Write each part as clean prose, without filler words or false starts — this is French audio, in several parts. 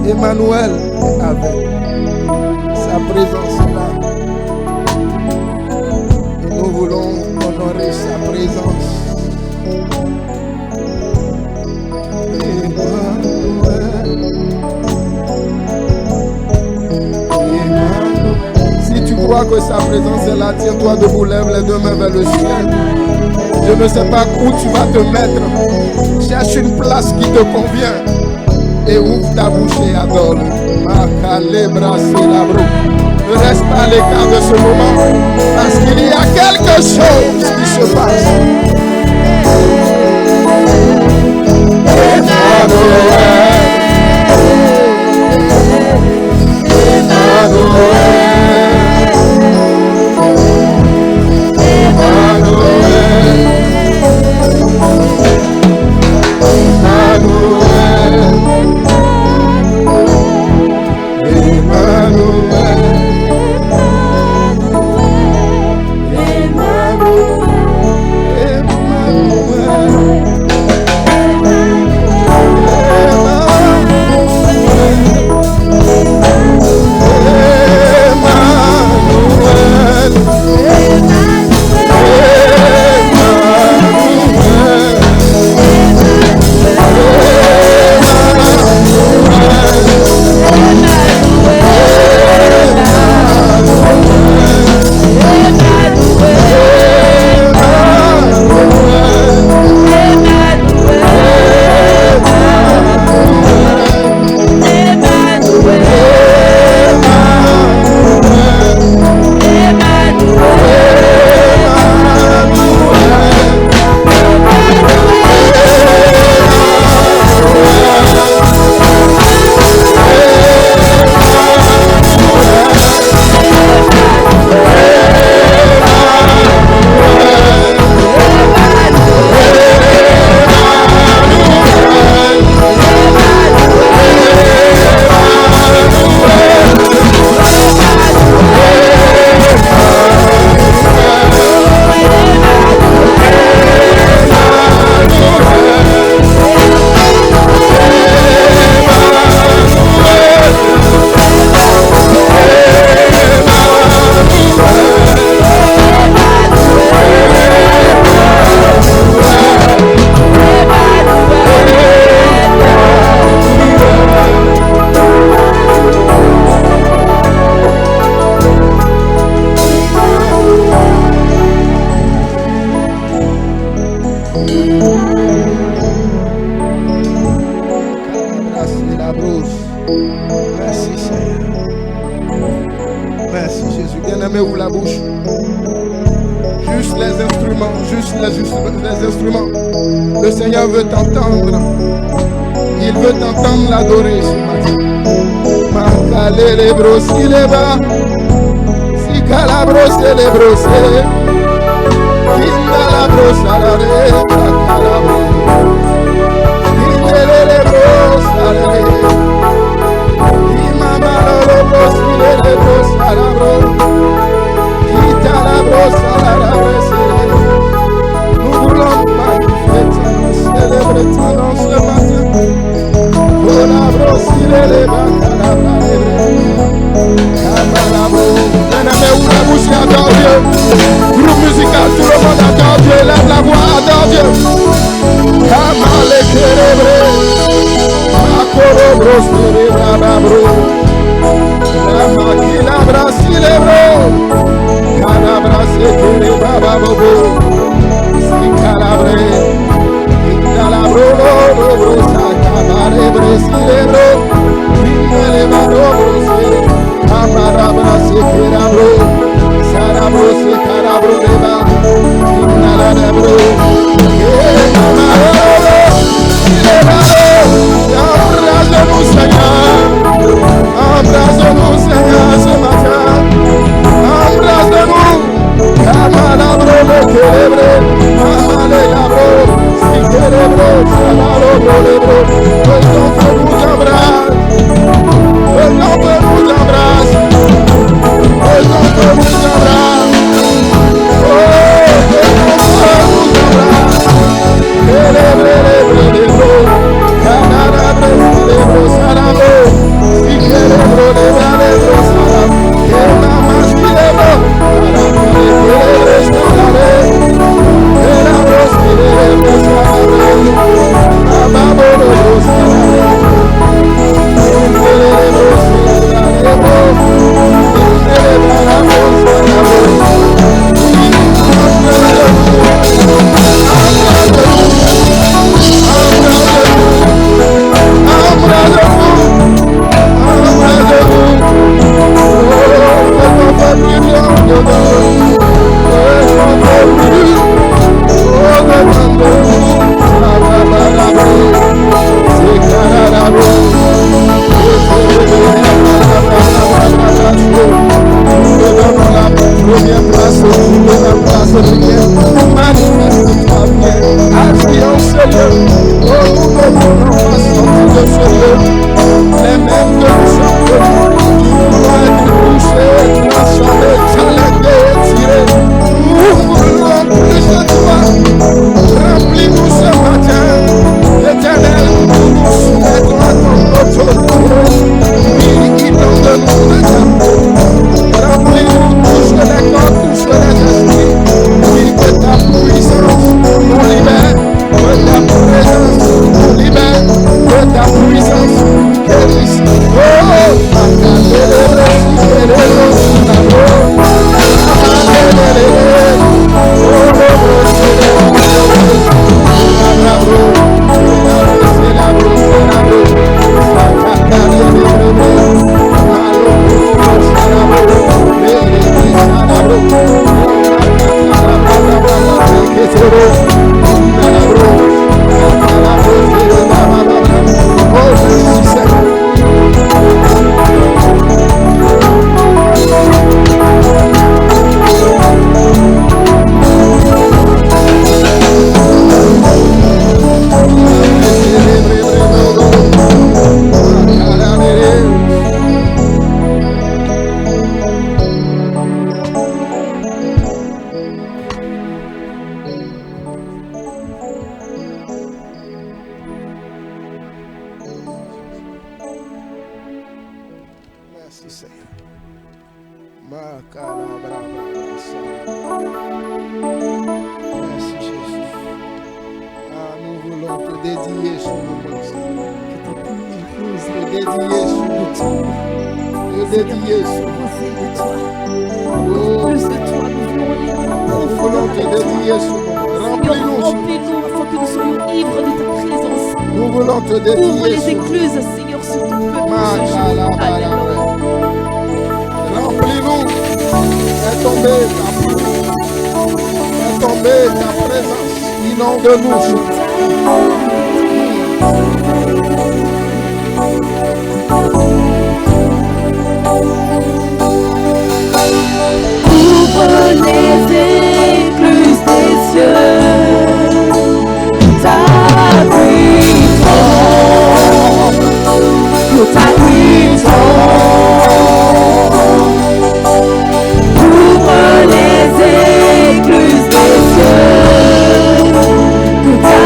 Emmanuel est avec. Sa présence est là. Et nous voulons honorer sa présence. Si tu crois que sa présence est là, tiens-toi debout, lève les deux mains vers le ciel. Je ne sais pas où tu vas te mettre. Cherche une place qui te convient. Et ouvre ta bouche et adore. Ne reste pas à l'écart de ce moment, parce qu'il y a quelque chose qui se passe. Seigneur. rien. Manifeste-toi bien. Agis en ce lieu. Oh, nous ne voulons pas sortir de ce lieu. Les mêmes que nous sommes venus. Tu dois être touché, transformé, challenger, tiré. Nous voulons plus de toi. Remplis-nous ce matin. L'Éternel, nous nous soumettons à ton autorité. Inonde-nous de ta peau. Remplis-nous, touche les corps, touche les esprits. Oui, que ta puissance nous libère. Que ta présence nous libère. Que ta puissance guérisse. Oh, Ouvre les écluses des cieux, que ta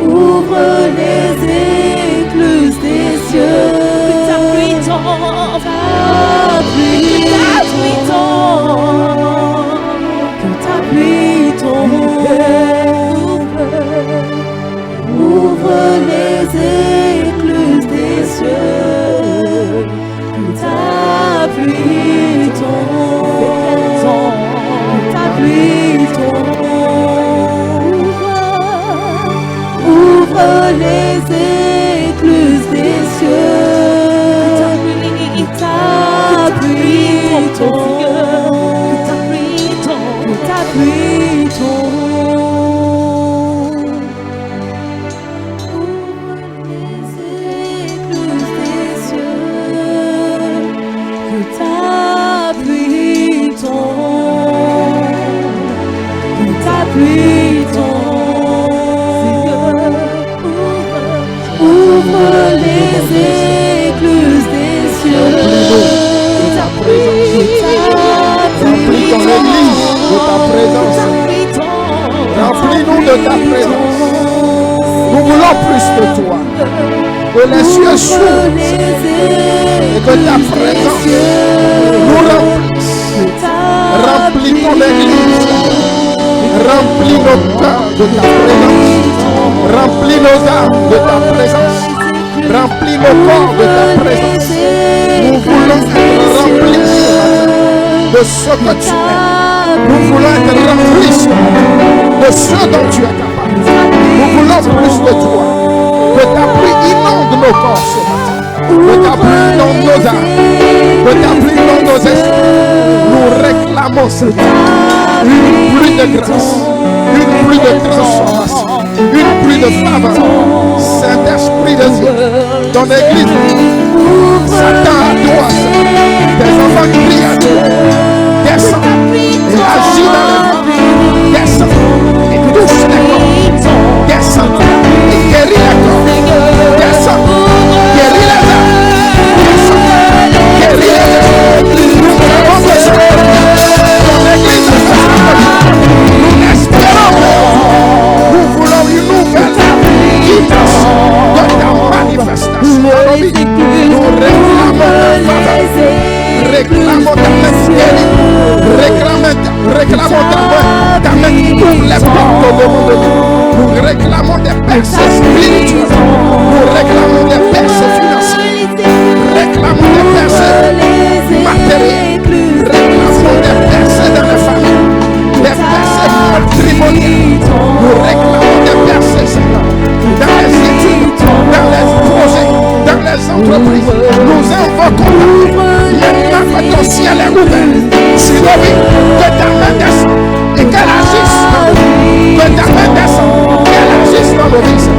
Ouvre les écluses des cieux. Que ta pluie tombe. Que ta pluie tombe. Ouvre les écluses des cieux. Que ta pluie tombe. Que ta pluie tombe. Ouvre les écluses des cieux. Que ta pluie tombe. Que ta pluie tombe. Que ta pluie tombe. Ouvre les écluses des cieux. Remplis ton église de ta présence. Remplis-nous de ta présence. Nous voulons plus de toi. Que les cieux s'ouvrent et que ta présence nous remplisse. Remplis ton église. Remplis nos cœurs de ta présence. Remplis nos âmes de ta présence. Remplis nos corps de ta présence. Nous voulons être remplis de ce que tu es. Nous voulons être remplis de ce dont tu es capable. Nous voulons plus de toi. Que ta pluie inonde nos corps ce matin. Que ta pluie inonde nos âmes. Que ta pluie inonde nos esprits. Nous réclamons une pluie de grâce. Une pluie de transformation. Une pluie de faveur. Saint-Esprit de Dieu, ton église s'attend à toi. Tes enfants crient à Dieu. Descends et agis dans les vents. Descends et touche les corps. Descends et guéris les corps. Descends, guéris les âmes. Descends, guéris les âmes. Nous avons besoin de ton église. Nous espérons. Nous voulons une nouvelle guidance de ta manifestation. Nous réclamons ta faveur. Réclamons ta main guérie. Réclamons ta main qui ouvre les portes au devant de nous. Nous réclamons des percées spirituelles. Nous réclamons des percées financières. Réclamons des percées matérielles. Réclamons des percées dans les familles. Des percées matrimoniales. Nous réclamons des percées dans les études, dans les projets, dans les entreprises. Nous invoquons maintenant que ton ciel est ouvert sur nos vies. Que ta main descende et qu'elle agisse dans nos vies. Que ta main descende et qu'elle agisse dans nos vies.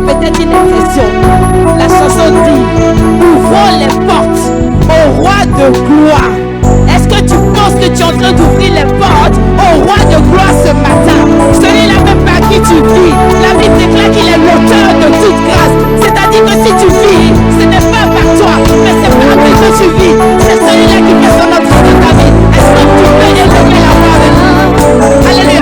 peut-être une exception. La chanson dit, ouvrons les portes au roi de gloire. Est-ce que tu penses que tu es en train d'ouvrir les portes au roi de gloire ce matin? Celui-là même par qui tu vis. La Bible déclare qu'il est l'auteur de toute grâce. C'est-à-dire que si tu vis, ce n'est pas par toi, mais c'est par lui que tu vis. C'est celui-là qui fait son œuvre dans ta vie. Est-ce que tu peux élever la voix avec nous? Alléluia.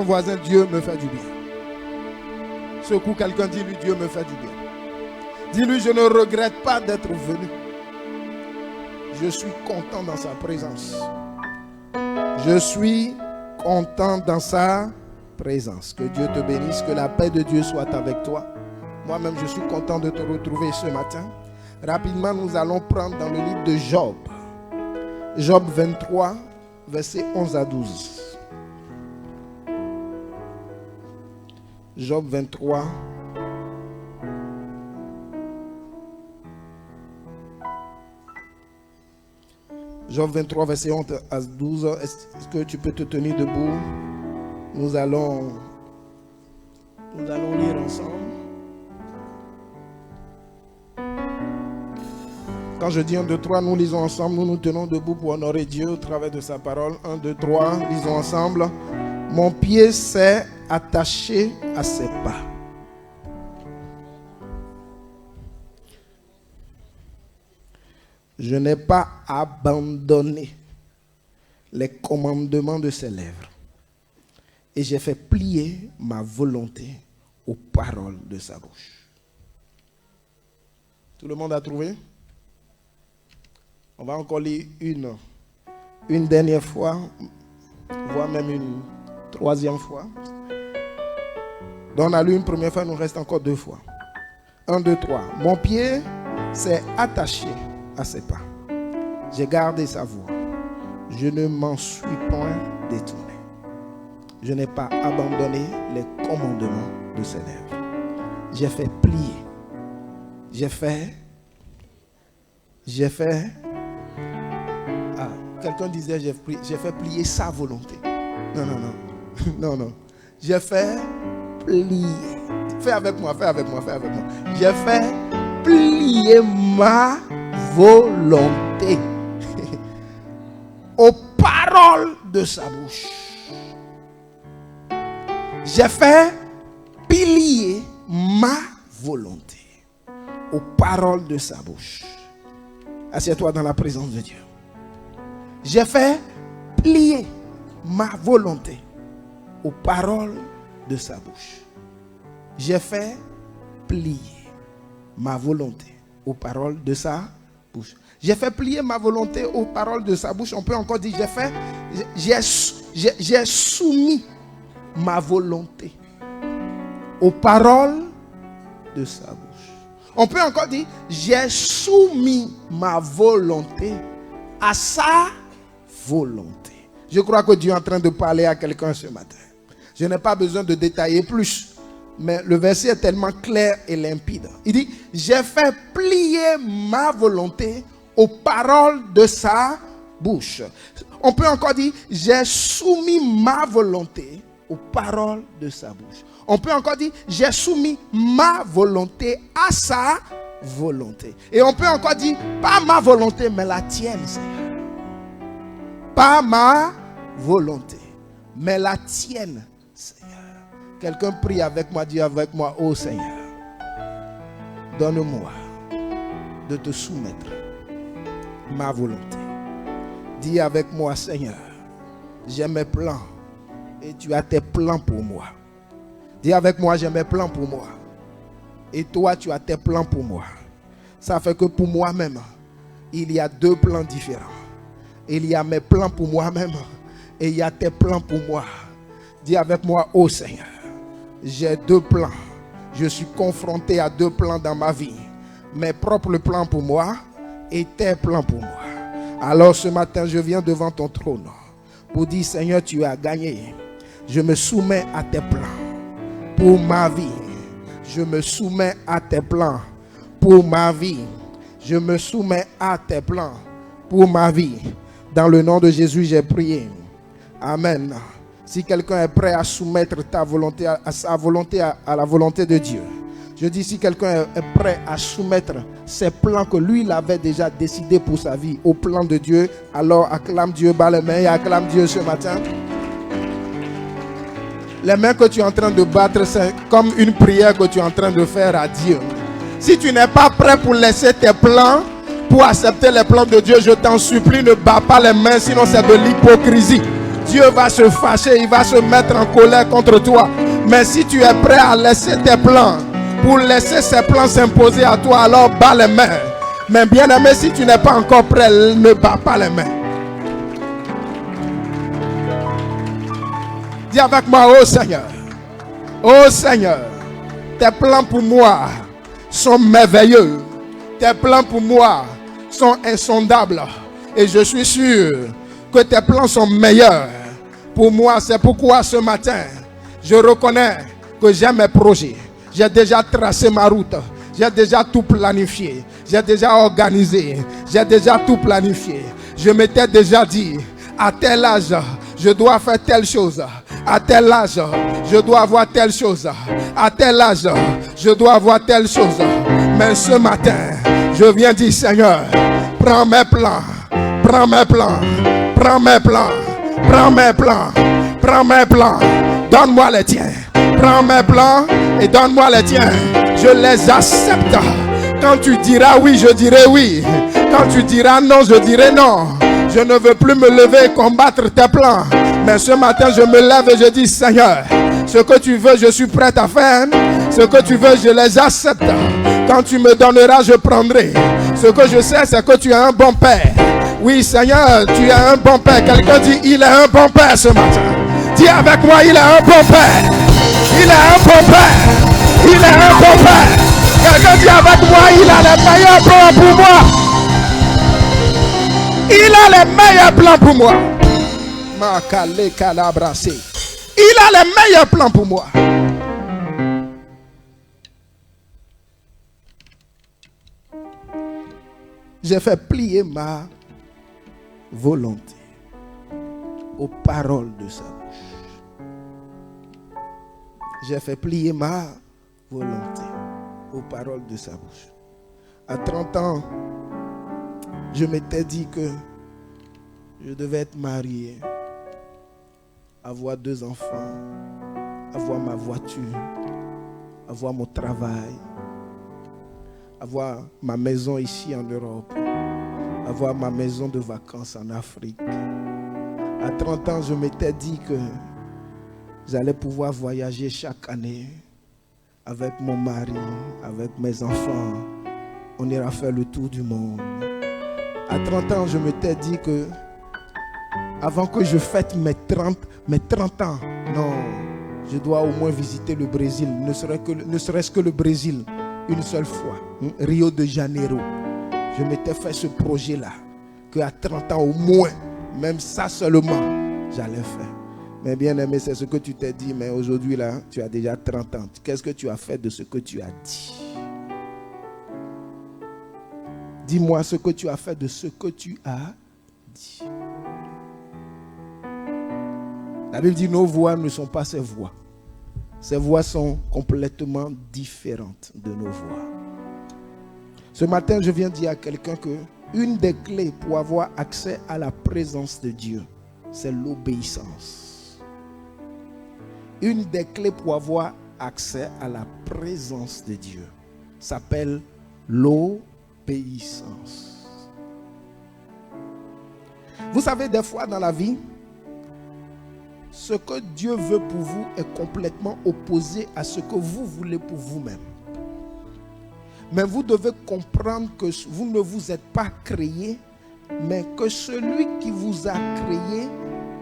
Voisin, Dieu me fait du bien. Secoue quelqu'un, dis-lui, Dieu me fait du bien. Dis-lui, je ne regrette pas d'être venu. Je suis content dans sa présence. Je suis content dans sa présence. Que Dieu te bénisse, que la paix de Dieu soit avec toi. Moi-même, je suis content de te retrouver ce matin. Rapidement, nous allons prendre dans le livre de Job. Job 23, versets 11 à 12. Job 23. Job 23, verset 11 à 12. Est-ce que tu peux te tenir debout? Nous allons lire ensemble. Quand je dis 1, 2, 3, nous lisons ensemble. Nous nous tenons debout pour honorer Dieu au travers de sa parole. 1, 2, 3, lisons ensemble. Mon pied s'est attaché à ses pas. Je n'ai pas abandonné les commandements de ses lèvres. Et j'ai fait plier ma volonté aux paroles de sa bouche. Tout le monde a trouvé? On va encore lire une dernière fois, voire même une troisième fois. Donc on a lu une première fois, il nous reste encore 2 fois. 1, 2, 3. Mon pied s'est attaché à ses pas. J'ai gardé sa voix. Je ne m'en suis point détourné. Je n'ai pas abandonné les commandements de ses lèvres. J'ai fait plier. Quelqu'un disait j'ai fait plier sa volonté. Non. J'ai fait plier. Fais avec moi. J'ai fait plier ma volonté aux paroles de sa bouche. J'ai fait plier ma volonté aux paroles de sa bouche. Assieds-toi dans la présence de Dieu. J'ai fait plier ma volonté aux paroles de sa bouche. J'ai fait plier ma volonté aux paroles de sa bouche. J'ai fait plier ma volonté aux paroles de sa bouche. On peut encore dire j'ai soumis ma volonté aux paroles de sa bouche. On peut encore dire j'ai soumis ma volonté à sa volonté. Je crois que Dieu est en train de parler à quelqu'un ce matin. Je n'ai pas besoin de détailler plus, mais le verset est tellement clair et limpide. Il dit, j'ai fait plier ma volonté aux paroles de sa bouche. On peut encore dire, j'ai soumis ma volonté aux paroles de sa bouche. On peut encore dire, j'ai soumis ma volonté à sa volonté. Et on peut encore dire, pas ma volonté, mais la tienne, Seigneur. Pas ma volonté, mais la tienne, Seigneur. Quelqu'un prie avec moi, dit avec moi, oh Seigneur, donne-moi de te soumettre ma volonté. Dis avec moi, Seigneur, j'ai mes plans et tu as tes plans pour moi. Dis avec moi, j'ai mes plans pour moi et toi tu as tes plans pour moi. Ça fait que pour moi-même, il y a deux plans différents. Il y a mes plans pour moi-même et il y a tes plans pour moi. Dis avec moi, oh Seigneur, j'ai deux plans. Je suis confronté à deux plans dans ma vie. Mes propres plans pour moi et tes plans pour moi. Alors ce matin, je viens devant ton trône pour dire, Seigneur, tu as gagné. Je me soumets à tes plans pour ma vie. Je me soumets à tes plans pour ma vie. Je me soumets à tes plans pour ma vie. Dans le nom de Jésus, j'ai prié. Amen. Si quelqu'un est prêt à soumettre ta volonté à sa volonté, à la volonté de Dieu. Je dis, si quelqu'un est prêt à soumettre ses plans que lui, il avait déjà décidé pour sa vie au plan de Dieu, alors acclame Dieu, bas les mains et acclame Dieu ce matin. Les mains que tu es en train de battre, c'est comme une prière que tu es en train de faire à Dieu. Si tu n'es pas prêt pour laisser tes plans, pour accepter les plans de Dieu, je t'en supplie, ne bats pas les mains, sinon c'est de l'hypocrisie. Dieu va se fâcher, il va se mettre en colère contre toi. Mais si tu es prêt à laisser tes plans, pour laisser ces plans s'imposer à toi, alors bats les mains. Mais bien aimé, si tu n'es pas encore prêt, ne bats pas les mains. Dis avec moi, oh Seigneur, tes plans pour moi sont merveilleux. Tes plans pour moi sont insondables. Et je suis sûr que tes plans sont meilleurs pour moi. C'est pourquoi ce matin, je reconnais que j'ai mes projets. J'ai déjà tracé ma route. J'ai déjà tout planifié. J'ai déjà organisé. J'ai déjà tout planifié. Je m'étais déjà dit, à tel âge, je dois faire telle chose. À tel âge, je dois avoir telle chose. À tel âge, je dois avoir telle chose. Mais ce matin, je viens dire, Seigneur, prends mes plans. Prends mes plans. Prends mes plans. Prends mes plans. Prends mes plans. Donne-moi les tiens. Prends mes plans et donne-moi les tiens. Je les accepte. Quand tu diras oui, je dirai oui. Quand tu diras non, je dirai non. Je ne veux plus me lever et combattre tes plans. Mais ce matin, je me lève et je dis, Seigneur, ce que tu veux, je suis prêt à faire. Ce que tu veux, je les accepte. Quand tu me donneras, je prendrai. Ce que je sais, c'est que tu es un bon père. Oui, Seigneur, tu es un bon père. Quelqu'un dit, il est un bon père ce matin. Dis avec moi, il est un bon père. Il est un bon père. Il est un bon père. Quelqu'un il a les meilleurs plans pour moi. Il a les meilleurs plans pour moi. Il a les meilleurs plans pour moi. J'ai fait plier ma volonté aux paroles de sa bouche. J'ai fait plier ma volonté aux paroles de sa bouche. À 30 ans, je m'étais dit que je devais être marié, avoir 2 enfants, avoir ma voiture, avoir mon travail, avoir ma maison ici en Europe, avoir ma maison de vacances en Afrique. À 30 ans, je m'étais dit que j'allais pouvoir voyager chaque année avec mon mari, avec mes enfants. On ira faire le tour du monde. À 30 ans, je m'étais dit que avant que je fête mes 30 ans, non, je dois au moins visiter le Brésil, ne serait-ce que le Brésil, une seule fois, Rio de Janeiro. Je m'étais fait ce projet-là, qu'à 30 ans au moins, même ça seulement, j'allais faire. Mais bien aimé, c'est ce que tu t'es dit, mais aujourd'hui là, tu as déjà 30 ans. Qu'est-ce que tu as fait de ce que tu as dit? Dis-moi ce que tu as fait de ce que tu as dit. La Bible dit nos voix ne sont pas ses voix. Ses voix sont complètement différentes de nos voix. Ce matin, je viens dire à quelqu'un que une des clés pour avoir accès à la présence de Dieu, c'est l'obéissance. Une des clés pour avoir accès à la présence de Dieu s'appelle l'obéissance. Vous savez, des fois dans la vie, ce que Dieu veut pour vous est complètement opposé à ce que vous voulez pour vous-même. Mais vous devez comprendre que vous ne vous êtes pas créé, mais que celui qui vous a créé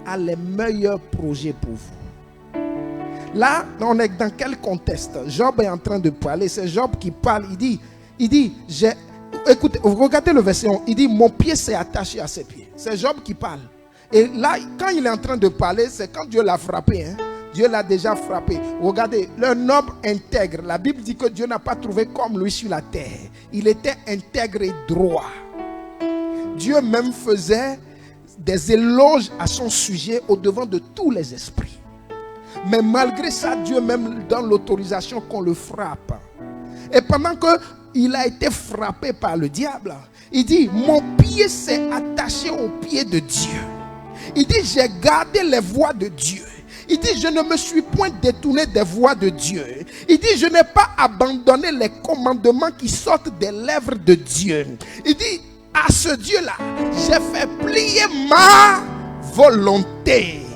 a les meilleurs projets pour vous. Là, on est dans quel contexte? Job est en train de parler. C'est Job qui parle. Il dit, écoutez, regardez le verset 1. Il dit, mon pied s'est attaché à ses pieds. C'est Job qui parle. Et là, quand il est en train de parler, c'est quand Dieu l'a frappé. Dieu l'a déjà frappé. Regardez, un homme intègre. La Bible dit que Dieu n'a pas trouvé comme lui sur la terre. Il était intègre et droit. Dieu même faisait des éloges à son sujet au devant de tous les esprits. Mais malgré ça, Dieu même donne l'autorisation qu'on le frappe. Et pendant qu'il a été frappé par le diable, il dit, mon pied s'est attaché au pied de Dieu. Il dit, j'ai gardé les voies de Dieu. Il dit, je ne me suis point détourné des voies de Dieu. Il dit, je n'ai pas abandonné les commandements qui sortent des lèvres de Dieu. Il dit, à ce Dieu-là, j'ai fait plier ma volonté.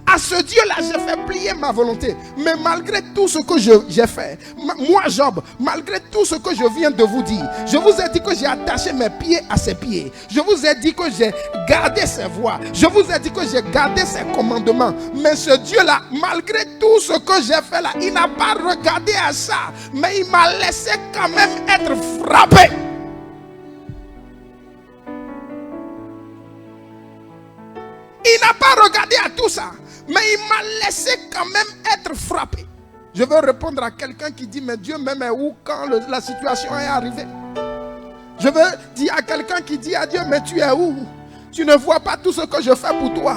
À ce Dieu-là, j'ai fait plier ma volonté. Mais malgré tout ce que j'ai fait, moi Job, malgré tout ce que je viens de vous dire, je vous ai dit que j'ai attaché mes pieds à ses pieds. Je vous ai dit que j'ai gardé ses voies. Je vous ai dit que j'ai gardé ses commandements. Mais ce Dieu-là, malgré tout ce que j'ai fait là, il n'a pas regardé à ça. Mais il m'a laissé quand même être frappé. Il n'a pas regardé à tout ça. Mais il m'a laissé quand même être frappé. Je veux répondre à quelqu'un qui dit, mais Dieu même est où quand la situation est arrivée? Je veux dire à quelqu'un qui dit à Dieu, mais tu es où? Tu ne vois pas tout ce que je fais pour toi.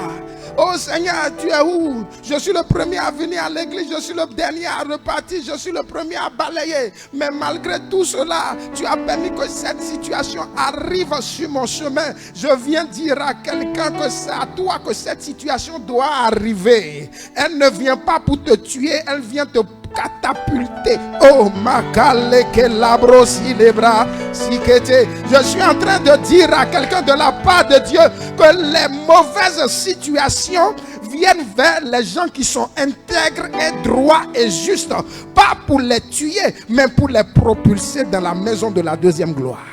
Oh Seigneur, tu es où? Je suis le premier à venir à l'église, je suis le dernier à repartir, je suis le premier à balayer. Mais malgré tout cela, tu as permis que cette situation arrive sur mon chemin. Je viens dire à quelqu'un que c'est à toi que cette situation doit arriver. Elle ne vient pas pour te tuer, elle vient te catapulter. Oh makaleke labrosi les bras sikete. Je suis en train de dire à quelqu'un de la part de Dieu que les mauvaises situations viennent vers les gens qui sont intègres et droits et justes, pas pour les tuer mais pour les propulser dans la maison de la deuxième gloire.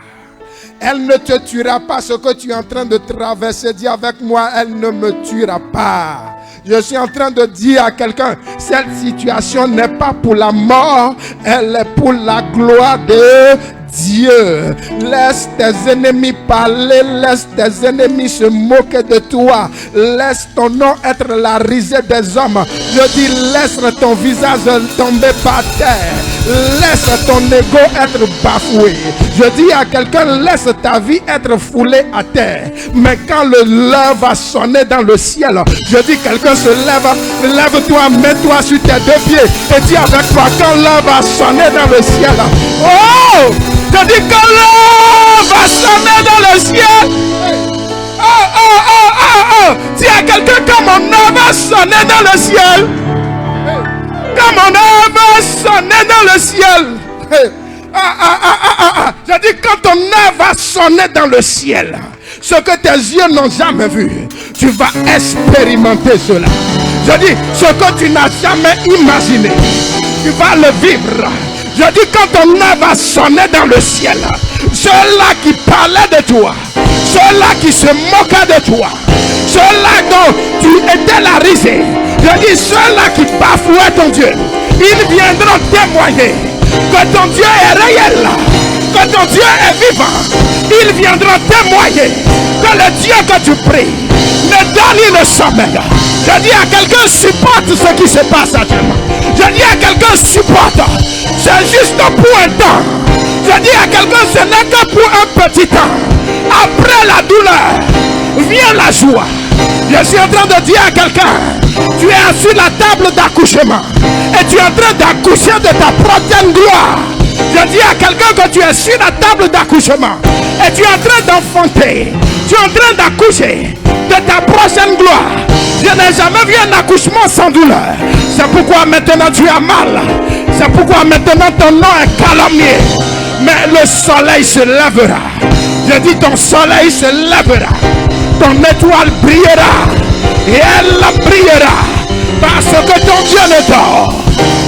Elle ne te tuera pas. Ce que tu es en train de traverser, dis avec moi, elle ne me tuera pas. Je suis en train de dire à quelqu'un, cette situation n'est pas pour la mort, elle est pour la gloire de Dieu. Laisse tes ennemis parler, laisse tes ennemis se moquer de toi. Laisse ton nom être la risée des hommes. Je dis, laisse ton visage tomber par terre. Laisse ton ego être bafoué. Je dis à quelqu'un, laisse ta vie être foulée à terre. Mais quand l'heure va sonner dans le ciel, je dis, quelqu'un se lève, lève-toi, mets-toi sur tes deux pieds et dis avec moi, quand l'heure va sonner dans le ciel. Oh! Je dis, quand l'heure va sonner dans le ciel. Oh! Dis à quelqu'un, quand mon heure va sonner dans le ciel. Quand mon âme va sonner dans le ciel. Je dis, quand ton âme va sonner dans le ciel, ce que tes yeux n'ont jamais vu, tu vas expérimenter cela. Je dis, ce que tu n'as jamais imaginé, tu vas le vivre. Je dis, quand ton âme va sonner dans le ciel, ceux-là qui parlaient de toi, ceux-là qui se moquaient de toi, ceux-là dont tu étais la risée, je dis, ceux-là qui bafouaient ton Dieu, ils viendront témoigner que ton Dieu est réel, que ton Dieu est vivant. Ils viendront témoigner que le Dieu que tu pries ne donne le sommeil. Je dis à quelqu'un, supporte ce qui se passe actuellement. Je dis à quelqu'un, supporte. C'est juste pour un temps. Je dis à quelqu'un, ce n'est que pour un petit temps. Après la douleur, vient la joie. Je suis en train de dire à quelqu'un, tu es sur la table d'accouchement et tu es en train d'accoucher de ta prochaine gloire. Je dis à quelqu'un que tu es sur la table d'accouchement et tu es en train d'enfanter. Tu es en train d'accoucher de ta prochaine gloire. Je n'ai jamais vu un accouchement sans douleur. C'est pourquoi maintenant tu as mal. C'est pourquoi maintenant ton nom est calomnié. Mais le soleil se lèvera. Je dis, ton soleil se lèvera. Ton étoile brillera. Et elle brillera. Parce que ton Dieu ne dort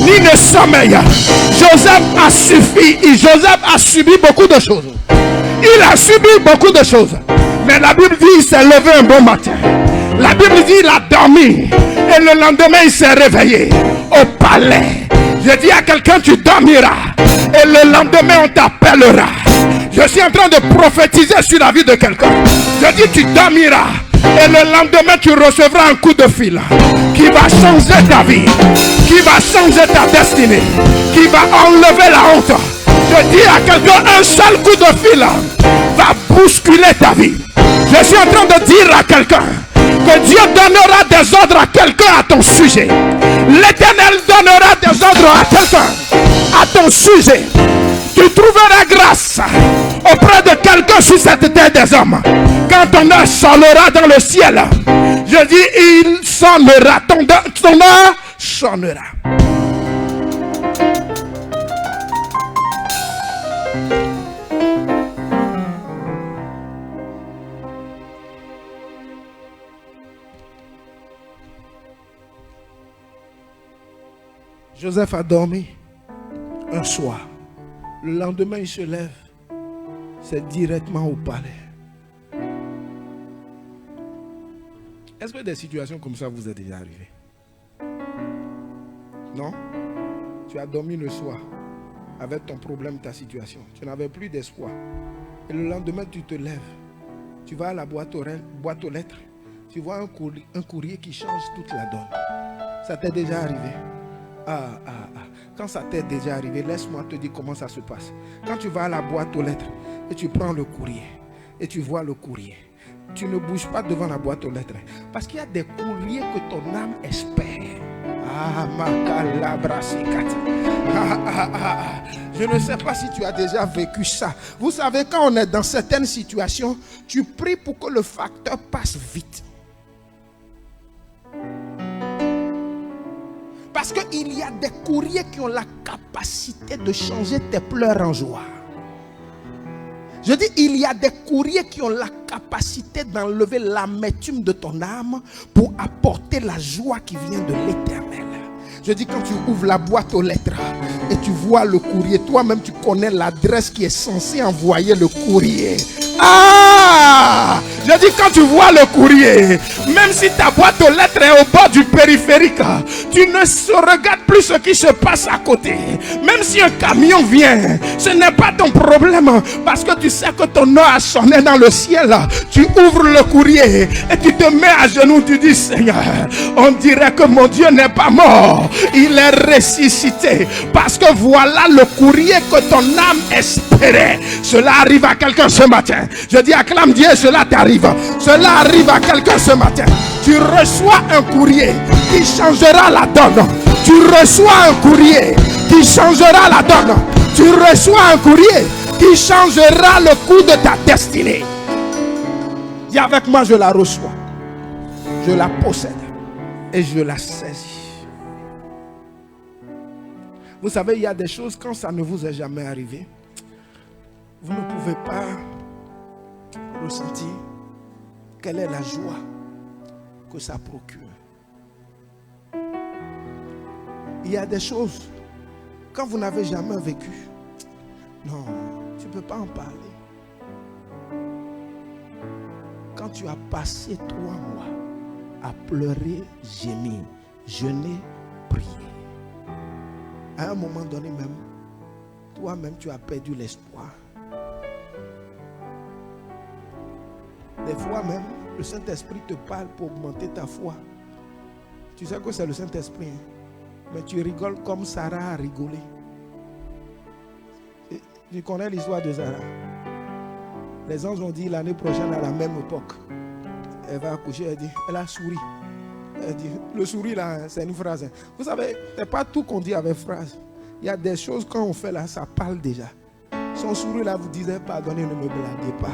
ni ne sommeille. Joseph a subi beaucoup de choses. Il a subi beaucoup de choses. Mais la Bible dit, il s'est levé un bon matin. La Bible dit, il a dormi. Et le lendemain, il s'est réveillé au palais. Je dis à quelqu'un, tu dormiras. Et le lendemain, on t'appellera. Je suis en train de prophétiser sur la vie de quelqu'un. Je dis, tu dormiras. Et le lendemain, tu recevras un coup de fil qui va changer ta vie, qui va changer ta destinée, qui va enlever la honte. Je dis à quelqu'un, un seul coup de fil va bousculer ta vie. Je suis en train de dire à quelqu'un que Dieu donnera des ordres à quelqu'un à ton sujet. L'Éternel donnera des ordres à quelqu'un à ton sujet. Tu trouveras grâce auprès de quelqu'un sur cette terre des hommes. Quand ton heure sonnera dans le ciel, je dis, il sonnera. Ton heure sonnera. Joseph a dormi un soir. Le lendemain, il se lève. C'est directement au palais. Est-ce que des situations comme ça vous est déjà arrivé? Non? Tu as dormi le soir avec ton problème, ta situation. Tu n'avais plus d'espoir. Et le lendemain, tu te lèves. Tu vas à la boîte aux lettres. Tu vois un courrier qui change toute la donne. Ça t'est déjà arrivé? Quand ça t'est déjà arrivé, laisse-moi te dire comment ça se passe. Quand tu vas à la boîte aux lettres et tu prends le courrier et tu vois le courrier, tu ne bouges pas devant la boîte aux lettres parce qu'il y a des courriers que ton âme espère. Je ne sais pas si tu as déjà vécu ça. Vous savez, quand on est dans certaines situations, tu pries pour que le facteur passe vite. Parce qu'il y a des courriers qui ont la capacité de changer tes pleurs en joie. Je dis, il y a des courriers qui ont la capacité d'enlever l'amertume de ton âme pour apporter la joie qui vient de l'Éternel. Je dis, quand tu ouvres la boîte aux lettres et tu vois le courrier, toi-même tu connais l'adresse qui est censée envoyer le courrier. Ah! Je dis, quand tu vois le courrier, même si ta boîte aux lettres est au bord du périphérique, tu ne regardes plus ce qui se passe à côté. Même si un camion vient, ce n'est pas ton problème, parce que tu sais que ton nom a sonné dans le ciel. Tu ouvres le courrier et tu te mets à genoux. Tu dis, Seigneur, on dirait que mon Dieu n'est pas mort, il est ressuscité, parce que voilà le courrier que ton âme espérait. Cela arrive à quelqu'un ce matin. Je dis, acclame Dieu, cela t'arrive. Cela arrive à quelqu'un ce matin. Tu reçois un courrier qui changera la donne. Tu reçois un courrier qui changera la donne. Tu reçois un courrier qui changera le cours de ta destinée. Dis avec moi, je la reçois. Je la possède et je la saisis. Vous savez, il y a des choses, quand ça ne vous est jamais arrivé, vous ne pouvez pas ressentir quelle est la joie que ça procure. Il y a des choses, quand vous n'avez jamais vécu, non, tu ne peux pas en parler. Quand tu as passé 3 mois à pleurer, gémir, jeûner, prier, à un moment donné même, toi-même tu as perdu l'espoir. Des fois même, le Saint-Esprit te parle pour augmenter ta foi. Tu sais que c'est le Saint-Esprit, hein? Mais tu rigoles comme Sarah a rigolé. Et tu connais l'histoire de Sarah. Les anges ont dit l'année prochaine à la même époque, elle va accoucher. Elle dit, elle a souri. Elle dit, le sourire là, c'est une phrase. Hein. Vous savez, ce n'est pas tout qu'on dit avec phrase. Il y a des choses quand on fait là, ça parle déjà. Son sourire là vous disait, pardonnez, ne me blaguez pas.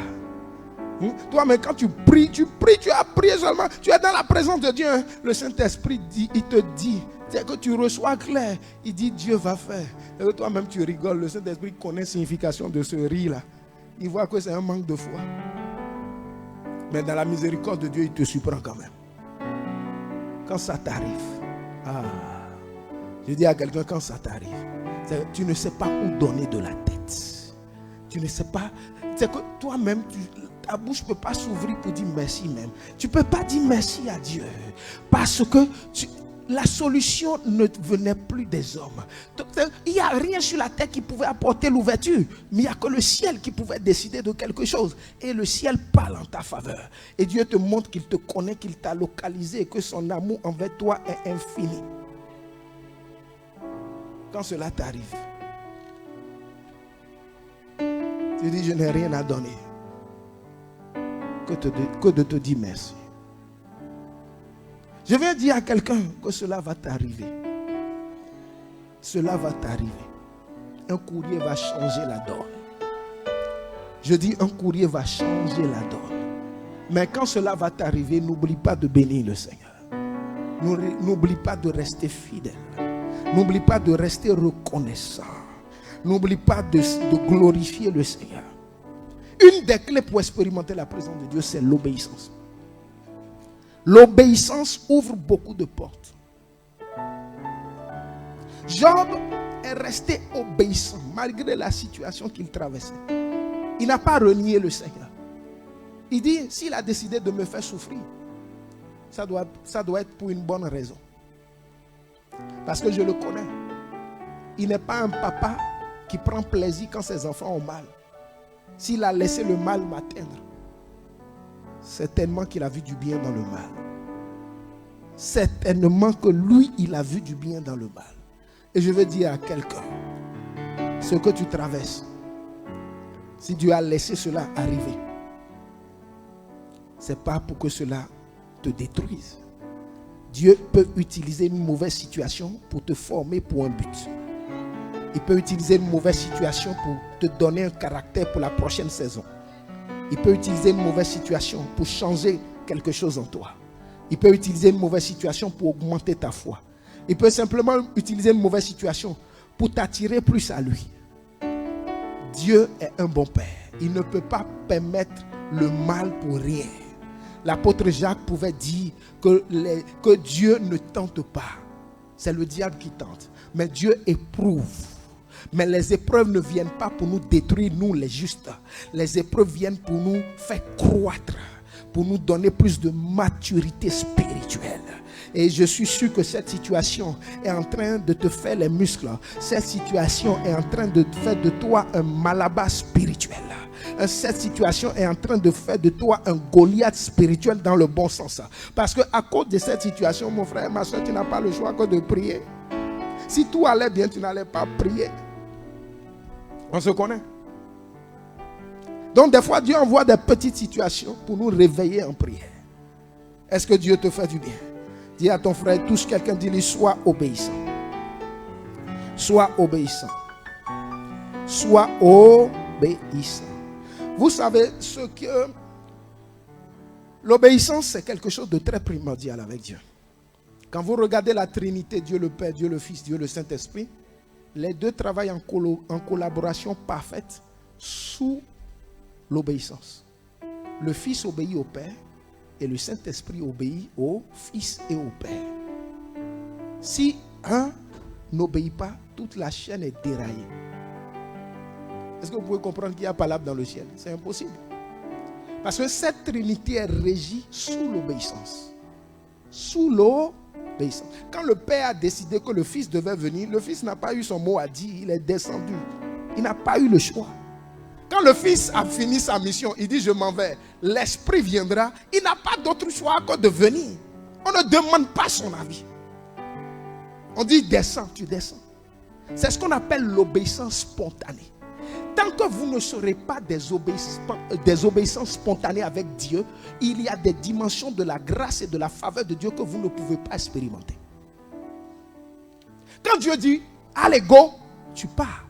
Toi, mais quand tu pries, tu as prié seulement. Tu es dans la présence de Dieu. Hein. Le Saint-Esprit dit, il te dit, c'est que tu reçois clair. Il dit, Dieu va faire. Et que toi-même, tu rigoles. Le Saint-Esprit connaît la signification de ce rire là. Il voit que c'est un manque de foi. Mais dans la miséricorde de Dieu, il te surprend quand même. Quand ça t'arrive, je dis à quelqu'un, quand ça t'arrive, tu ne sais pas où donner de la tête. Tu ne sais pas. C'est que toi-même, ta bouche ne peut pas s'ouvrir pour dire merci même. Tu ne peux pas dire merci à Dieu. Parce que la solution ne venait plus des hommes. Donc, il n'y a rien sur la terre qui pouvait apporter l'ouverture. Mais il n'y a que le ciel qui pouvait décider de quelque chose. Et le ciel parle en ta faveur. Et Dieu te montre qu'il te connaît, qu'il t'a localisé et que son amour envers toi est infini. Quand cela t'arrive, tu dis, je n'ai rien à donner que de te dire merci. Je viens dire à quelqu'un que cela va t'arriver. Cela va t'arriver. Un courrier va changer la donne. Je dis, un courrier va changer la donne. Mais quand cela va t'arriver, n'oublie pas de bénir le Seigneur. N'oublie pas de rester fidèle. N'oublie pas de rester reconnaissant. N'oublie pas de glorifier le Seigneur. Une des clés pour expérimenter la présence de Dieu, c'est l'obéissance. L'obéissance ouvre beaucoup de portes. Job est resté obéissant malgré la situation qu'il traversait. Il n'a pas renié le Seigneur. Il dit, s'il a décidé de me faire souffrir, ça doit être pour une bonne raison. Parce que je le connais. Il n'est pas un papa qui prend plaisir quand ses enfants ont mal. S'il a laissé le mal m'atteindre, certainement qu'il a vu du bien dans le mal. Certainement que lui, il a vu du bien dans le mal. Et je veux dire à quelqu'un, ce que tu traverses, si Dieu a laissé cela arriver, ce n'est pas pour que cela te détruise. Dieu peut utiliser une mauvaise situation pour te former pour un but. Il peut utiliser une mauvaise situation pour te donner un caractère pour la prochaine saison. Il peut utiliser une mauvaise situation pour changer quelque chose en toi. Il peut utiliser une mauvaise situation pour augmenter ta foi. Il peut simplement utiliser une mauvaise situation pour t'attirer plus à lui. Dieu est un bon Père. Il ne peut pas permettre le mal pour rien. L'apôtre Jacques pouvait dire que Dieu ne tente pas. C'est le diable qui tente. Mais Dieu éprouve. Mais les épreuves ne viennent pas pour nous détruire, nous les justes. Les épreuves viennent pour nous faire croître, pour nous donner plus de maturité spirituelle. Et je suis sûr que cette situation est en train de te faire les muscles. Cette situation est en train de faire de toi un Malabar spirituel. Cette situation est en train de faire de toi un Goliath spirituel dans le bon sens. Parce que à cause de cette situation, mon frère, ma soeur, tu n'as pas le choix que de prier. Si tout allait bien, tu n'allais pas prier. On se connaît. Donc des fois, Dieu envoie des petites situations pour nous réveiller en prière. Est-ce que Dieu te fait du bien? Dis à ton frère, touche quelqu'un, dis-lui, sois obéissant. Sois obéissant. Sois obéissant. Vous savez ce que l'obéissance, c'est quelque chose de très primordial avec Dieu. Quand vous regardez la Trinité, Dieu le Père, Dieu le Fils, Dieu le Saint-Esprit, les deux travaillent en collaboration parfaite sous l'obéissance. Le Fils obéit au Père et le Saint-Esprit obéit au Fils et au Père. Si un n'obéit pas, toute la chaîne est déraillée. Est-ce que vous pouvez comprendre qu'il y a palabre dans le ciel? C'est impossible. Parce que cette Trinité est régie sous l'obéissance. Sous l'obéissance. Quand le Père a décidé que le Fils devait venir, le Fils n'a pas eu son mot à dire, il est descendu. Il n'a pas eu le choix. Quand le Fils a fini sa mission, il dit je m'en vais, l'Esprit viendra, il n'a pas d'autre choix que de venir. On ne demande pas son avis. On dit descends, tu descends. C'est ce qu'on appelle l'obéissance spontanée. Tant que vous ne serez pas des obéissances spontanées avec Dieu, il y a des dimensions de la grâce et de la faveur de Dieu que vous ne pouvez pas expérimenter. Quand Dieu dit allez go, tu pars.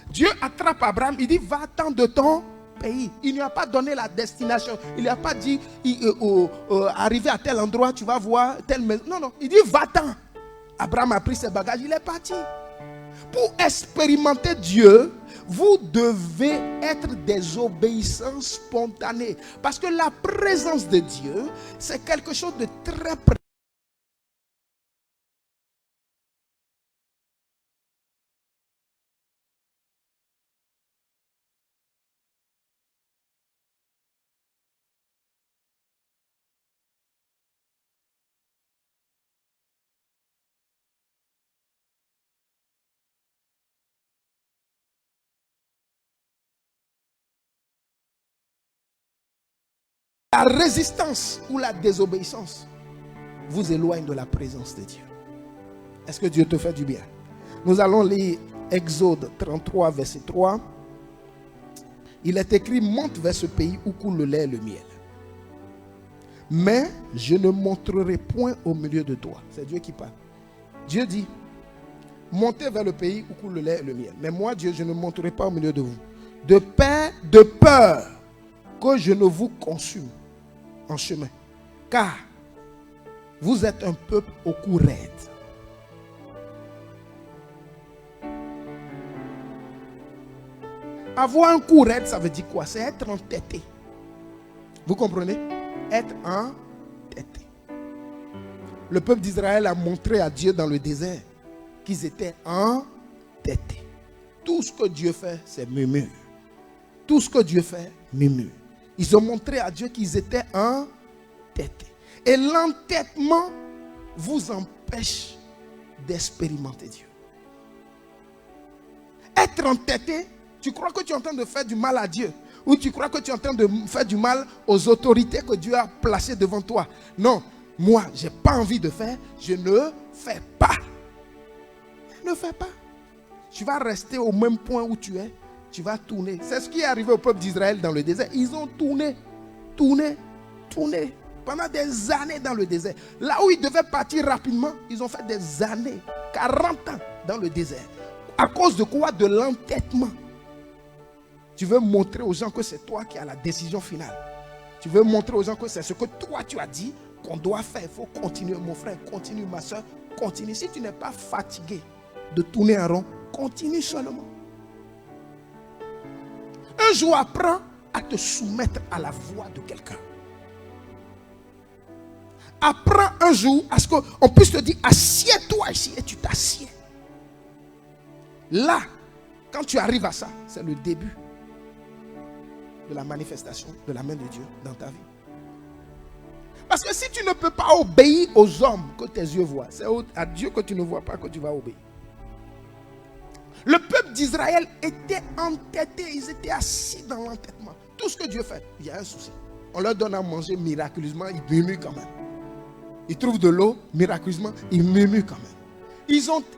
Dieu attrape Abraham, il dit va-t'en de ton pays. Il ne lui a pas donné la destination. Il ne lui a pas dit arriver à tel endroit, tu vas voir telle maison. Non, il dit va-t'en. Abraham a pris ses bagages, il est parti. Pour expérimenter Dieu, vous devez être des obéissants spontanés. Parce que la présence de Dieu, c'est quelque chose de très précis. La résistance ou la désobéissance vous éloigne de la présence de Dieu. Est-ce que Dieu te fait du bien? Nous allons lire Exode 33, verset 3. Il est écrit, monte vers ce pays où coule le lait et le miel. Mais je ne monterai point au milieu de toi. C'est Dieu qui parle. Dieu dit, montez vers le pays où coule le lait et le miel. Mais moi, Dieu, je ne monterai pas au milieu de vous. De peur que je ne vous consume en chemin. Car vous êtes un peuple au cou raide. Avoir un cou raide, ça veut dire quoi? C'est être entêté. Vous comprenez? Être entêté. Le peuple d'Israël a montré à Dieu dans le désert qu'ils étaient entêtés. Tout ce que Dieu fait, c'est murmure. Tout ce que Dieu fait, murmure. Ils ont montré à Dieu qu'ils étaient entêtés. Et l'entêtement vous empêche d'expérimenter Dieu. Être entêté, tu crois que tu es en train de faire du mal à Dieu, ou tu crois que tu es en train de faire du mal aux autorités que Dieu a placées devant toi. Non, moi, je n'ai pas envie de faire, je ne fais pas. Ne fais pas. Tu vas rester au même point où tu es. Tu vas tourner. C'est ce qui est arrivé au peuple d'Israël dans le désert. Ils ont tourné pendant des années dans le désert. Là où ils devaient partir rapidement, ils ont fait des années, 40 ans dans le désert. À cause de quoi? De l'entêtement. Tu veux montrer aux gens que c'est toi qui as la décision finale. Tu veux montrer aux gens que c'est ce que toi tu as dit qu'on doit faire. Il faut continuer, mon frère, continue, ma soeur, continue. Si tu n'es pas fatigué de tourner en rond, continue seulement. Un jour, apprends à te soumettre à la voix de quelqu'un. Apprends un jour à ce qu'on puisse te dire, assieds-toi ici, et tu t'assieds. Là, Quand tu arrives à ça, c'est le début de la manifestation de la main de Dieu dans ta vie. Parce que si tu ne peux pas obéir aux hommes que tes yeux voient, c'est à Dieu que tu ne vois pas que tu vas obéir. Le peuple d'Israël était entêté, ils étaient assis dans l'entêtement. Tout ce que Dieu fait, il y a un souci. On leur donne à manger miraculeusement, ils murmurent quand même. Ils trouvent de l'eau, miraculeusement, ils murmurent quand même.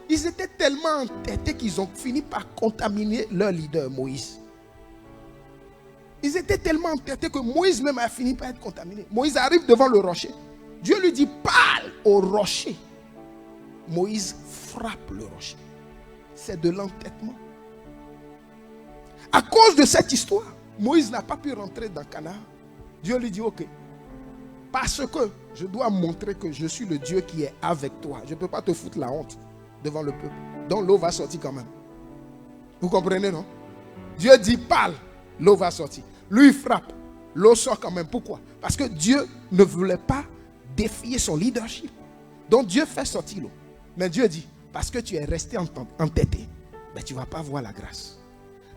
Ils étaient tellement entêtés qu'ils ont fini par contaminer leur leader, Moïse. Ils étaient tellement entêtés que Moïse même a fini par être contaminé. Moïse arrive devant le rocher. Dieu lui dit, parle au rocher. Moïse frappe le rocher. C'est de l'entêtement. À cause de cette histoire, Moïse n'a pas pu rentrer dans Canaan. Dieu lui dit, ok, parce que je dois montrer que je suis le Dieu qui est avec toi. Je ne peux pas te foutre la honte devant le peuple. Donc l'eau va sortir quand même. Vous comprenez, non? Dieu dit, parle, l'eau va sortir. Lui, il frappe, l'eau sort quand même. Pourquoi? Parce que Dieu ne voulait pas défier son leadership. Donc Dieu fait sortir l'eau. Mais Dieu dit, parce que tu es resté entêté, ben, tu ne vas pas voir la grâce.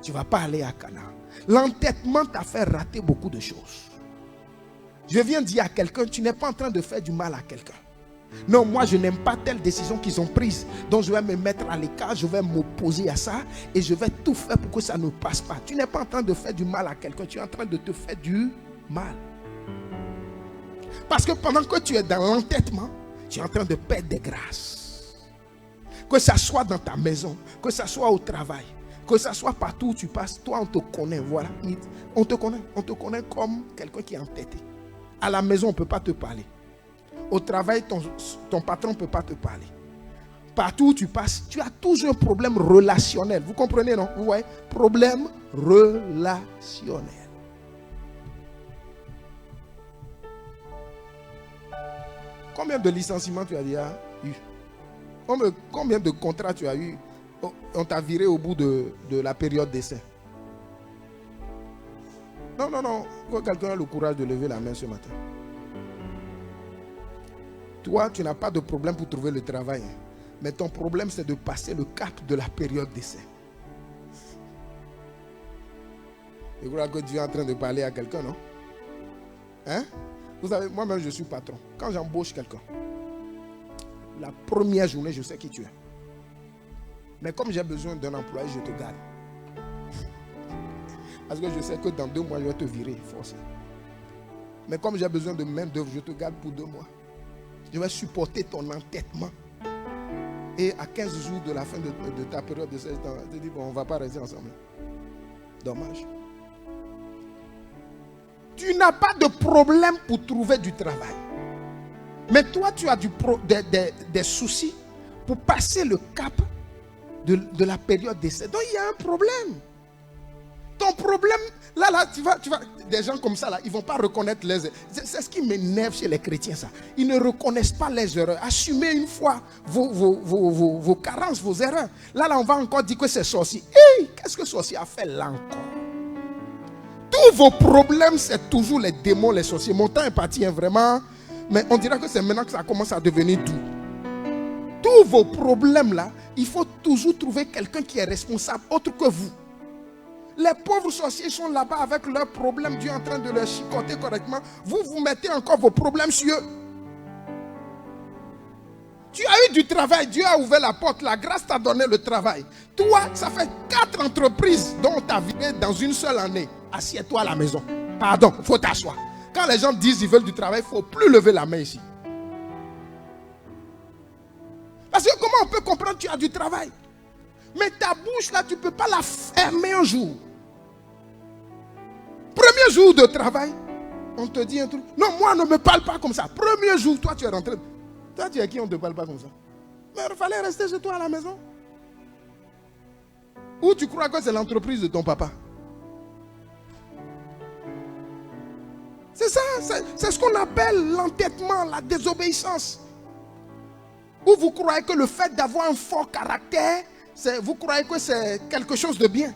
Tu ne vas pas aller à Canaan. L'entêtement t'a fait rater beaucoup de choses. Je viens dire à quelqu'un, tu n'es pas en train de faire du mal à quelqu'un. Non, moi je n'aime pas telle décision qu'ils ont prise. Donc je vais me mettre à l'écart, je vais m'opposer à ça et je vais tout faire pour que ça ne passe pas. Tu n'es pas en train de faire du mal à quelqu'un, tu es en train de te faire du mal. Parce que pendant que tu es dans l'entêtement, tu es en train de perdre des grâces. Que ça soit dans ta maison, que ça soit au travail, que ça soit partout où tu passes, toi on te connaît, voilà. On te connaît comme quelqu'un qui est entêté. À la maison on ne peut pas te parler. Au travail, ton patron ne peut pas te parler. Partout où tu passes, tu as toujours un problème relationnel. Vous comprenez, non? Vous voyez? Problème relationnel. Combien de licenciements tu as déjà eu? Combien de contrats tu as eu? On t'a viré au bout de la période d'essai. Non. Il faut que quelqu'un ait le courage de lever la main ce matin. Toi, tu n'as pas de problème pour trouver le travail. Mais ton problème, c'est de passer le cap de la période d'essai. Je crois que tu es en train de parler à quelqu'un, non? Hein? Vous savez, moi-même, je suis patron. Quand j'embauche quelqu'un, la première journée, je sais qui tu es. Mais comme j'ai besoin d'un employé, je te garde. Parce que je sais que dans 2 mois, je vais te virer, forcé. Mais comme j'ai besoin de main-d'œuvre, je te garde pour 2 mois. Je vais supporter ton entêtement. Et à 15 jours de la fin de ta période de 16 ans, je te dis, bon, on ne va pas rester ensemble. Dommage. Tu n'as pas de problème pour trouver du travail. Mais toi, tu as des soucis pour passer le cap de la période d'essai. Donc, il y a un problème. Ton problème, là, tu vas, des gens comme ça, là, ils ne vont pas reconnaître les erreurs. C'est ce qui m'énerve chez les chrétiens, ça. Ils ne reconnaissent pas les erreurs. Assumez une fois vos carences, vos erreurs. Là, on va encore dire que c'est sorcier. Hey, qu'est-ce que sorcier a fait là encore? Tous vos problèmes, c'est toujours les démons, les sorciers. Mon temps est parti, hein, vraiment. Mais on dirait que c'est maintenant que ça commence à devenir doux. Tous vos problèmes, là, il faut toujours trouver quelqu'un qui est responsable, autre que vous. Les pauvres sorciers sont là-bas avec leurs problèmes. Dieu est en train de les chicoter correctement. Vous mettez encore vos problèmes sur eux. Tu as eu du travail. Dieu a ouvert la porte. La grâce t'a donné le travail. Toi, ça fait 4 entreprises dont on t'a viré dans une seule année. Assieds-toi à la maison. Pardon, il faut t'asseoir. Quand les gens disent qu'ils veulent du travail, il ne faut plus lever la main ici. Parce que comment on peut comprendre que tu as du travail? Mais ta bouche là, tu ne peux pas la fermer un jour. Premier jour de travail, on te dit un truc. Non, moi, ne me parle pas comme ça. Premier jour, toi, tu es rentré. Toi, tu es qui, on ne te parle pas comme ça? Mais il fallait rester chez toi à la maison. Ou tu crois que c'est l'entreprise de ton papa? C'est ça, c'est ce qu'on appelle l'entêtement, la désobéissance. Ou vous croyez que le fait d'avoir un fort caractère, vous croyez que c'est quelque chose de bien.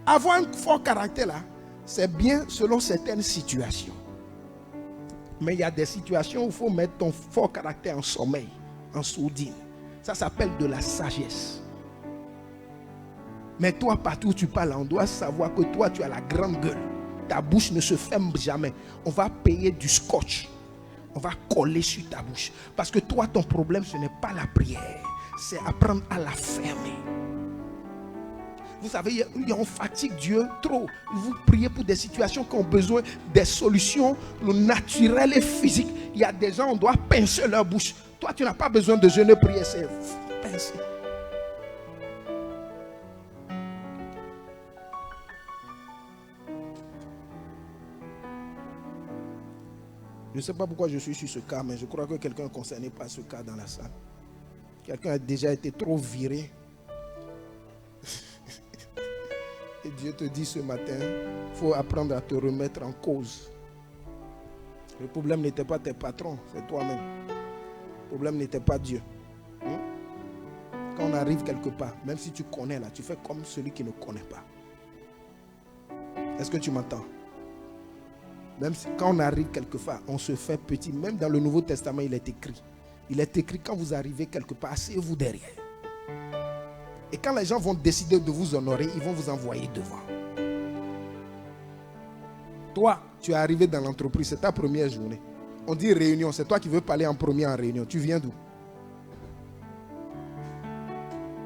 Avoir un fort caractère là, c'est bien selon certaines situations. Mais il y a des situations où il faut mettre ton fort caractère en sommeil, en sourdine. Ça s'appelle de la sagesse. Mais toi, partout où tu parles, on doit savoir que toi, tu as la grande gueule. Ta bouche ne se ferme jamais. On va payer du scotch. On va coller sur ta bouche. Parce que toi, ton problème, ce n'est pas la prière. C'est apprendre à la fermer. Vous savez, on fatigue Dieu trop. Vous priez pour des situations qui ont besoin des solutions naturelles et physiques. Il y a des gens, on doit pincer leur bouche. Toi, tu n'as pas besoin de jeûner, prier, c'est pincer. Je ne sais pas pourquoi je suis sur ce cas, mais je crois que quelqu'un est concerné par ce cas dans la salle. Quelqu'un a déjà été trop viré. Et Dieu te dit ce matin, il faut apprendre à te remettre en cause. Le problème n'était pas tes patrons, c'est toi-même. Le problème n'était pas Dieu. Quand on arrive quelque part, même si tu connais là, tu fais comme celui qui ne connaît pas. Est-ce que tu m'entends? Même si, quand on arrive quelque part, on se fait petit. Même dans le Nouveau Testament, il est écrit. Il est écrit, quand vous arrivez quelque part, asseyez-vous derrière. Et quand les gens vont décider de vous honorer, ils vont vous envoyer devant. Toi, tu es arrivé dans l'entreprise, c'est ta première journée. On dit réunion, c'est toi qui veux parler en premier en réunion. Tu viens d'où?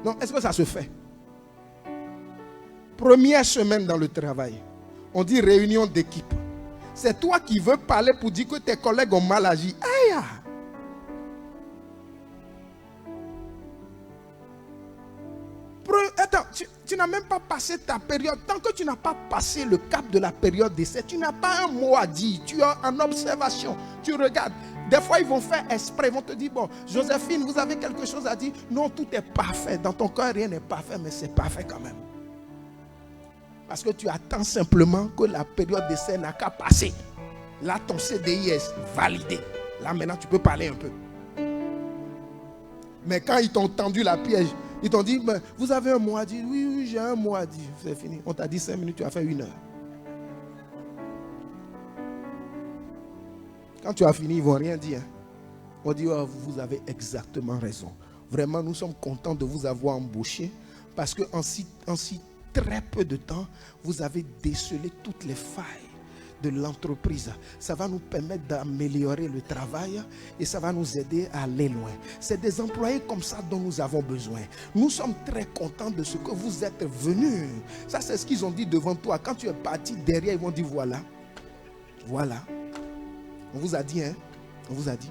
Non, est-ce que ça se fait? Première semaine dans le travail, on dit réunion d'équipe. C'est toi qui veux parler pour dire que tes collègues ont mal agi. Aïe! Attends, tu n'as même pas passé ta période. Tant que tu n'as pas passé le cap de la période d'essai, tu n'as pas un mot à dire. Tu es en observation. Tu regardes. Des fois, ils vont faire exprès. Ils vont te dire, bon, Joséphine, vous avez quelque chose à dire? Non, tout est parfait. Dans ton cœur, rien n'est parfait, mais c'est parfait quand même. Parce que tu attends simplement que la période d'essai n'a qu'à passer. Là, ton CDI est validé. Là, maintenant, tu peux parler un peu. Mais quand ils t'ont tendu la piège, ils t'ont dit, vous avez un mot à dire? Oui, j'ai un mot à dire. C'est fini. On t'a dit 5 minutes, tu as fait 1 heure. Quand tu as fini, ils ne vont rien dire. On dit, oh, vous avez exactement raison. Vraiment, nous sommes contents de vous avoir embauché parce qu'en si très peu de temps, vous avez décelé toutes les failles de l'entreprise. Ça va nous permettre d'améliorer le travail et ça va nous aider à aller loin. C'est des employés comme ça dont nous avons besoin. Nous sommes très contents de ce que vous êtes venus. Ça, c'est ce qu'ils ont dit devant toi. Quand tu es parti derrière, ils vont dire voilà. Voilà. On vous a dit, hein? On vous a dit.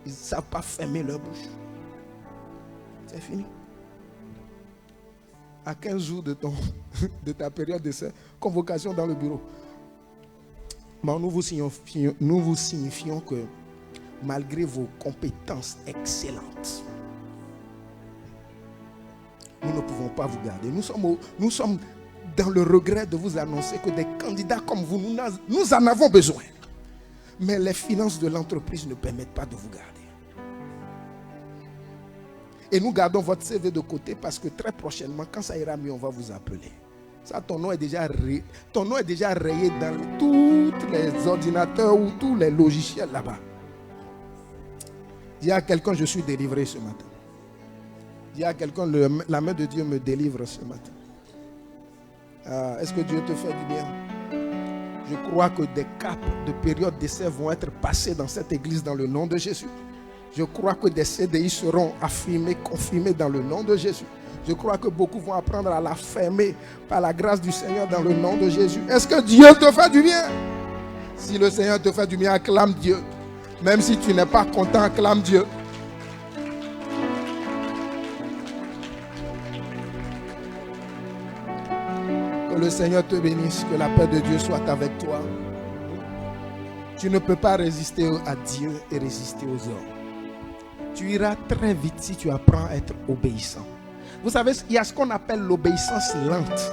Ils ne savent pas fermer leur bouche. C'est fini. À 15 jours de ta période de convocation dans le bureau. Bon, nous vous signifions que malgré vos compétences excellentes, nous ne pouvons pas vous garder. Nous sommes dans le regret de vous annoncer que des candidats comme vous, nous en avons besoin. Mais les finances de l'entreprise ne permettent pas de vous garder. Et nous gardons votre CV de côté parce que très prochainement, quand ça ira mieux, on va vous appeler. Ça, ton nom est déjà rayé dans tous les ordinateurs ou tous les logiciels là-bas. Dis à quelqu'un, je suis délivré ce matin. Dis à quelqu'un, la main de Dieu me délivre ce matin. Est-ce que Dieu te fait du bien? Je crois que des caps de période d'essai vont être passés dans cette église dans le nom de Jésus. Je crois que des CDI seront affirmés, confirmés dans le nom de Jésus. Je crois que beaucoup vont apprendre à la fermer par la grâce du Seigneur dans le nom de Jésus. Est-ce que Dieu te fait du bien? Si le Seigneur te fait du bien, acclame Dieu. Même si tu n'es pas content, acclame Dieu. Que le Seigneur te bénisse, que la paix de Dieu soit avec toi. Tu ne peux pas résister à Dieu et résister aux hommes. Tu iras très vite si tu apprends à être obéissant. Vous savez, il y a ce qu'on appelle l'obéissance lente.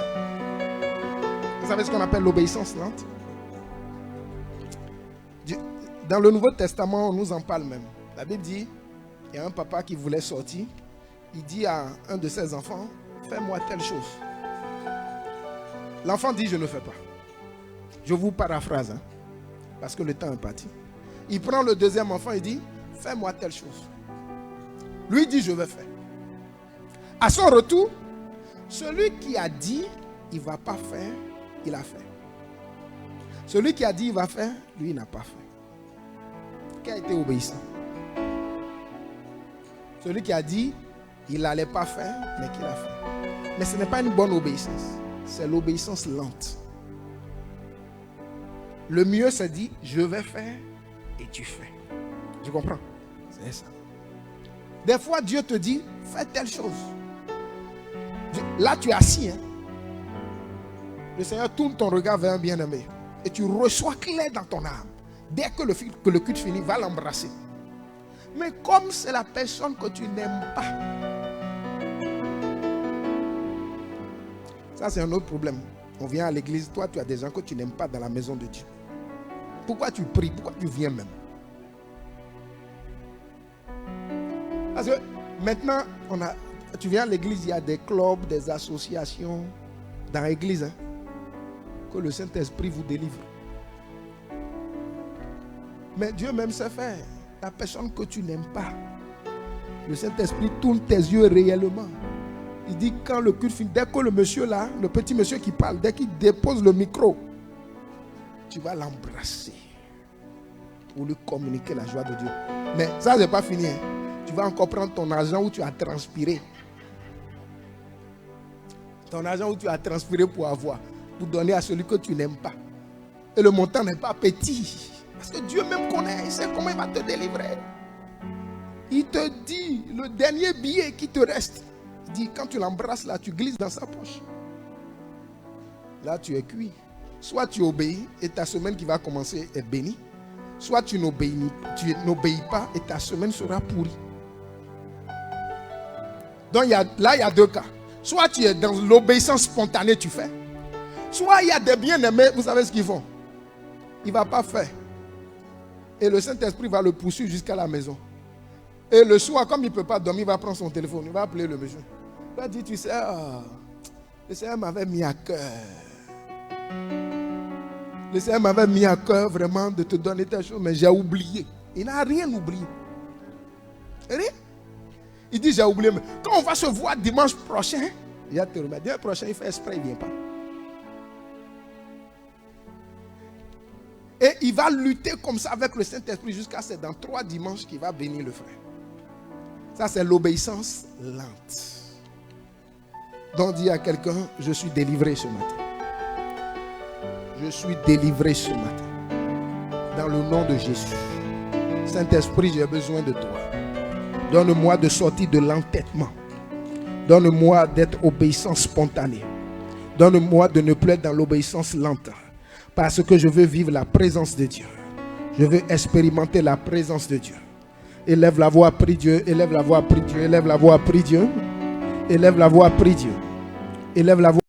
Vous savez ce qu'on appelle l'obéissance lente? Dans le Nouveau Testament, on nous en parle même. La Bible dit, il y a un papa qui voulait sortir. Il dit à un de ses enfants, fais-moi telle chose. L'enfant dit, je ne fais pas. Je vous paraphrase, hein, parce que le temps est parti. Il prend le deuxième enfant et dit, fais-moi telle chose. Lui dit, je vais faire. À son retour, Celui qui a dit, il ne va pas faire, il a fait. Celui qui a dit, il va faire, lui, il n'a pas fait. Qui a été obéissant? Celui qui a dit, il n'allait pas faire, mais qu'il a fait. Mais ce n'est pas une bonne obéissance. C'est l'obéissance lente. Le mieux, c'est dit, je vais faire et tu fais. Tu comprends? C'est ça. Des fois, Dieu te dit, fais telle chose. Là, tu es assis. Hein? Le Seigneur tourne ton regard vers un bien-aimé. Et tu reçois clair dans ton âme. Dès que le culte finit, va l'embrasser. Mais comme c'est la personne que tu n'aimes pas, ça c'est un autre problème. On vient à l'église, toi tu as des gens que tu n'aimes pas dans la maison de Dieu. Pourquoi tu pries? Pourquoi tu viens même? Parce que maintenant, tu viens à l'église, il y a des clubs, des associations dans l'église, hein, que le Saint-Esprit vous délivre. Mais Dieu même sait faire. La personne que tu n'aimes pas, le Saint-Esprit tourne tes yeux réellement. Il dit quand le culte finit, dès que le monsieur là, le petit monsieur qui parle, dès qu'il dépose le micro, tu vas l'embrasser pour lui communiquer la joie de Dieu. Mais ça c'est pas fini. Hein. Tu vas encore prendre ton argent où tu as transpiré. Ton argent où tu as transpiré pour donner à celui que tu n'aimes pas. Et le montant n'est pas petit. Parce que Dieu même connaît, il sait comment il va te délivrer. Il te dit, le dernier billet qui te reste, il dit, quand tu l'embrasses là, tu glisses dans sa poche. Là, tu es cuit. Soit tu obéis et ta semaine qui va commencer est bénie. Soit tu n'obéis pas et ta semaine sera pourrie. Donc là, il y a deux cas. Soit tu es dans l'obéissance spontanée, tu fais. Soit il y a des bien-aimés, vous savez ce qu'ils font. Il ne va pas faire. Et le Saint-Esprit va le poursuivre jusqu'à la maison. Et le soir, comme il ne peut pas dormir, il va prendre son téléphone. Il va appeler le monsieur. Il va dire, tu sais, le Seigneur m'avait mis à cœur. Le Seigneur m'avait mis à cœur vraiment de te donner telle chose, mais j'ai oublié. Il n'a rien oublié. Rien. Il dit, j'ai oublié. Mais quand on va se voir dimanche prochain, il va te remettre. Dimanche prochain, il fait exprès, il ne vient pas. Et il va lutter comme ça avec le Saint-Esprit jusqu'à c'est dans 3 dimanches qu'il va bénir le frère. Ça, c'est l'obéissance lente. Donc, dis à quelqu'un, je suis délivré ce matin. Je suis délivré ce matin. Dans le nom de Jésus. Saint-Esprit, j'ai besoin de toi. Donne-moi de sortir de l'entêtement. Donne-moi d'être obéissant spontané. Donne-moi de ne plus être dans l'obéissance lente. Parce que je veux vivre la présence de Dieu. Je veux expérimenter la présence de Dieu. Élève la voix, prie Dieu. Élève la voix, prie Dieu. Élève la voix, prie Dieu. Élève la voix, prie Dieu. Élève la voix.